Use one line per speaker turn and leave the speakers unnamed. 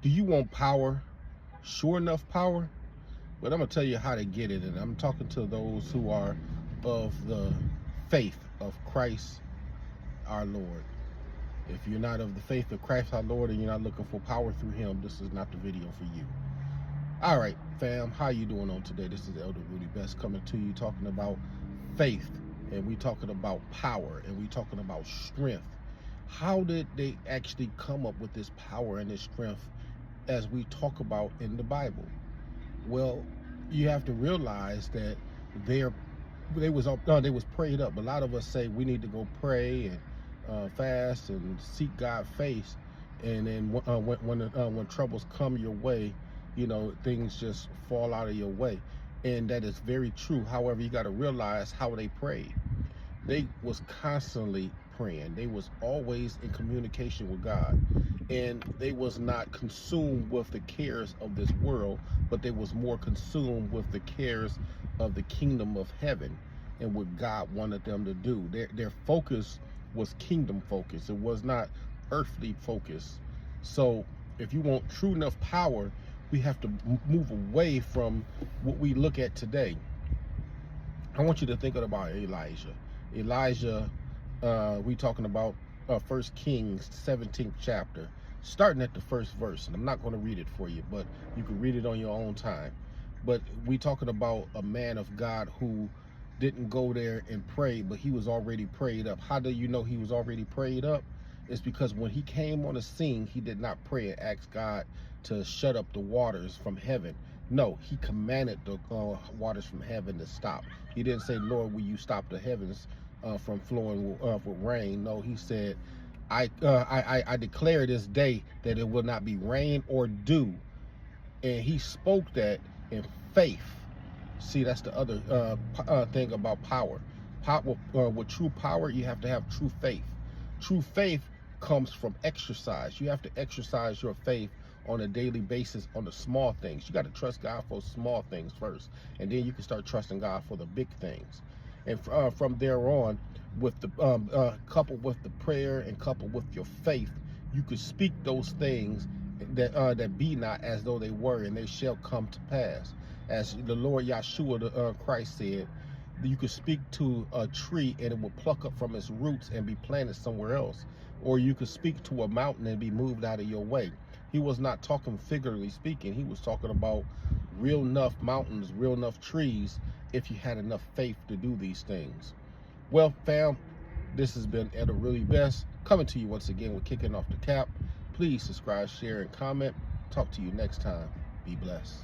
Do you want power? Sure enough power? But I'm going to tell you how to get it. And I'm talking to those who are of the faith of Christ our Lord. If you're not of the faith of Christ our Lord and you're not looking for power through him, this is not the video for you. All right, fam, how you doing on today? This is Elder Rudy Best coming to you talking about faith, and we talking about power, and we talking about strength. How did they actually come up with this power and this strength as we talk about in the Bible? Well, you have to realize that they was prayed up. A lot of us say we need to go pray and fast and seek God's face, and then when troubles come your way, you know, things just fall out of your way. And that is very true. However, you got to realize how they prayed. They was constantly praying. They was always in communication with God, and they was not consumed with the cares of this world, but they was more consumed with the cares of the kingdom of heaven and what God wanted them to do. Their focus was kingdom focus. It was not earthly focus. So if you want true enough power, we have to move away from what we look at today. I want you to think about Elijah. Elijah, we talking about 1 Kings 17th chapter, starting at the first verse. And I'm not going to read it for you, but you can read it on your own time. But we talking about a man of God who didn't go there and pray, but he was already prayed up. How do you know he was already prayed up? It's because when he came on the scene, he did not pray and ask God to shut up the waters from heaven. No, he commanded the waters from heaven to stop. He didn't say, Lord, will you stop the heavens from flowing with rain? No, he said, I declare this day that it will not be rain or dew. And he spoke that in faith. See, that's the other thing about power. With true power, you have to have true faith. True faith comes from exercise. You have to exercise your faith on a daily basis on the small things. You got to trust God for small things first, and then you can start trusting God for the big things. And from there on, with the coupled with the prayer and coupled with your faith, you could speak those things that be not as though they were, and they shall come to pass. As the Lord Yahshua Christ said, you could speak to a tree and it will pluck up from its roots and be planted somewhere else. Or you could speak to a mountain and be moved out of your way. He was not talking figuratively speaking. He was talking about real enough mountains, real enough trees, if you had enough faith to do these things. Well, fam, this has been Elder Rudy Best coming to you once again with Kicking Off the Cap. Please subscribe, share, and comment. Talk to you next time. Be blessed.